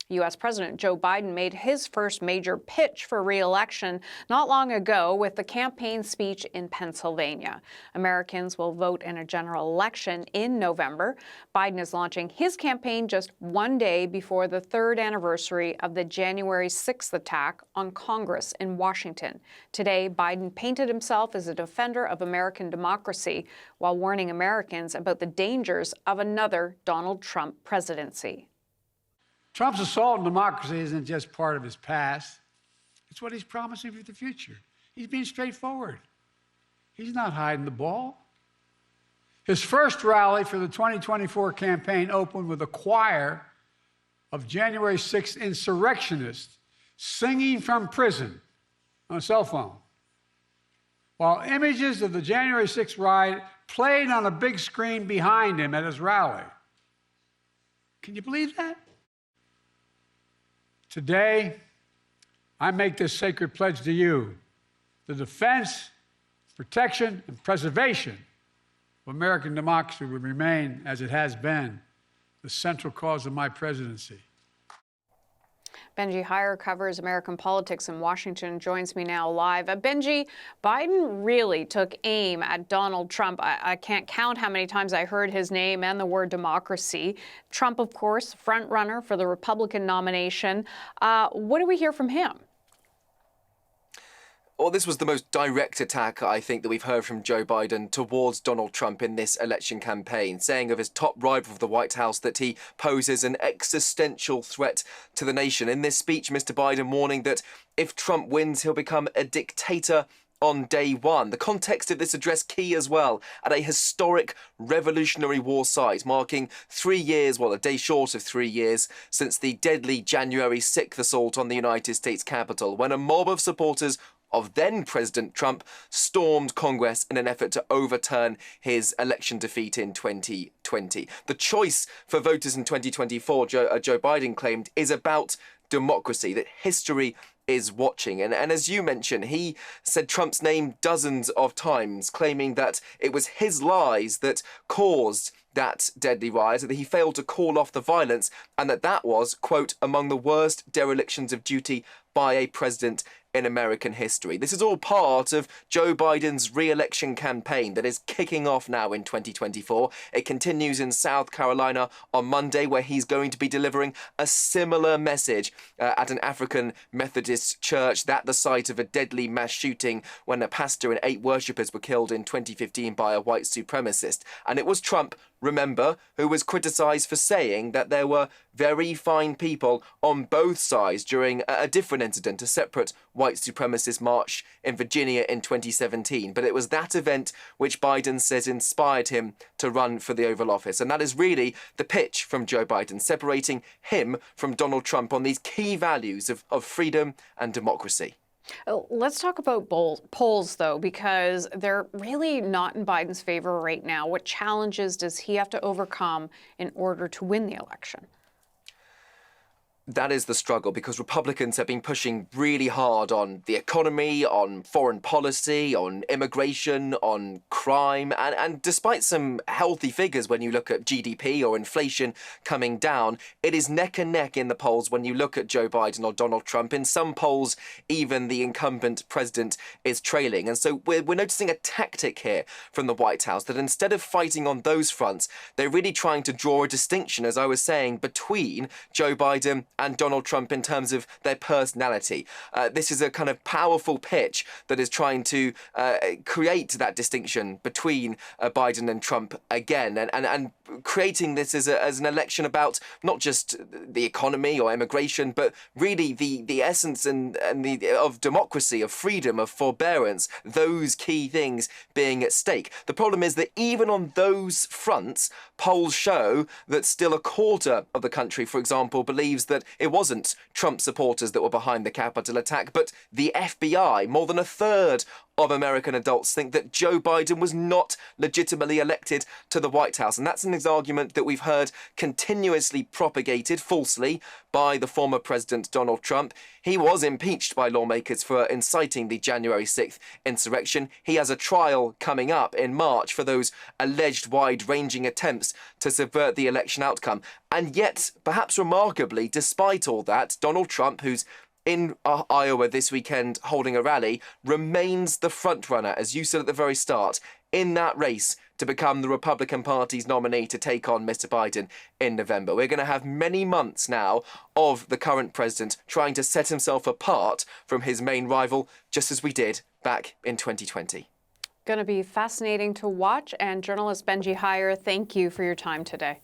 U.S. President Joe Biden made his first major pitch for re-election not long ago with the campaign speech in Pennsylvania. Americans will vote in a general election in November. Biden is launching his campaign just one day before the third anniversary of the January 6th attack on Congress in Washington. Today, Biden painted himself as a defender of American democracy while warning Americans about the dangers of another Donald Trump presidency. Trump's assault on democracy isn't just part of his past. It's what he's promising for the future. He's being straightforward. He's not hiding the ball. His first rally for the 2024 campaign opened with a choir of January 6th insurrectionists singing from prison on a cell phone, while images of the January 6th riot played on a big screen behind him at his rally. Can you believe that? Today, I make this sacred pledge to you: the defense, protection, and preservation of American democracy will remain, as it has been, the central cause of my presidency. Benji Heyer covers American politics in Washington, joins me now live. Benji, Biden really took aim at Donald Trump. I can't count how many times I heard his name and the word democracy. Trump, of course, front runner for the Republican nomination. What do we hear from him? Well, this was the most direct attack, I think, that we've heard from Joe Biden towards Donald Trump in this election campaign, saying of his top rival of the White House that he poses an existential threat to the nation. In this speech, Mr. Biden warning that if Trump wins, he'll become a dictator on day one. The context of this address key as well, at a historic Revolutionary War site, marking 3 years, well, a day short of 3 years, since the deadly January 6th assault on the United States Capitol, when a mob of supporters of then-President Trump stormed Congress in an effort to overturn his election defeat in 2020. The choice for voters in 2024, Joe Biden claimed, is about democracy, that history is watching. And as you mentioned, he said Trump's name dozens of times, claiming that it was his lies that caused that deadly riot, that he failed to call off the violence, and that was, quote, among the worst derelictions of duty by a president in American history. This is all part of Joe Biden's re-election campaign that is kicking off now in 2024. It continues in South Carolina on Monday, where he's going to be delivering a similar message at an African Methodist church, that the site of a deadly mass shooting when a pastor and 8 worshippers were killed in 2015 by a white supremacist. And it was Trump, remember, who was criticised for saying that there were very fine people on both sides during a different incident, a separate white supremacist march in Virginia in 2017. But it was that event which Biden says inspired him to run for the Oval Office. And that is really the pitch from Joe Biden, separating him from Donald Trump on these key values of freedom and democracy. Let's talk about polls, though, because they're really not in Biden's favor right now. What challenges does he have to overcome in order to win the election? That is the struggle, because Republicans have been pushing really hard on the economy, on foreign policy, on immigration, on crime. And despite some healthy figures when you look at GDP or inflation coming down, it is neck and neck in the polls when you look at Joe Biden or Donald Trump. In some polls, even the incumbent president is trailing. And so we're noticing a tactic here from the White House, that instead of fighting on those fronts, they're really trying to draw a distinction, as I was saying, between Joe Biden and Donald Trump in terms of their personality. This is a kind of powerful pitch that is trying to create that distinction between Biden and Trump again, and creating this as an election about not just the economy or immigration, but really the essence of democracy, of freedom, of forbearance, those key things being at stake. The problem is that even on those fronts, polls show that still a quarter of the country, for example, believes that it wasn't Trump supporters that were behind the Capitol attack, but the FBI. More than a third of American adults think that Joe Biden was not legitimately elected to the White House. And that's an argument that we've heard continuously propagated falsely by the former President Donald Trump. He was impeached by lawmakers for inciting the January 6th insurrection. He has a trial coming up in March for those alleged wide-ranging attempts to subvert the election outcome. And yet, perhaps remarkably, despite all that, Donald Trump, who's in Iowa this weekend holding a rally, remains the frontrunner, as you said at the very start, in that race to become the Republican Party's nominee to take on Mr. Biden in November. We're going to have many months now of the current president trying to set himself apart from his main rival, just as we did back in 2020. Going to be fascinating to watch. And journalist Benji Heyer, thank you for your time today.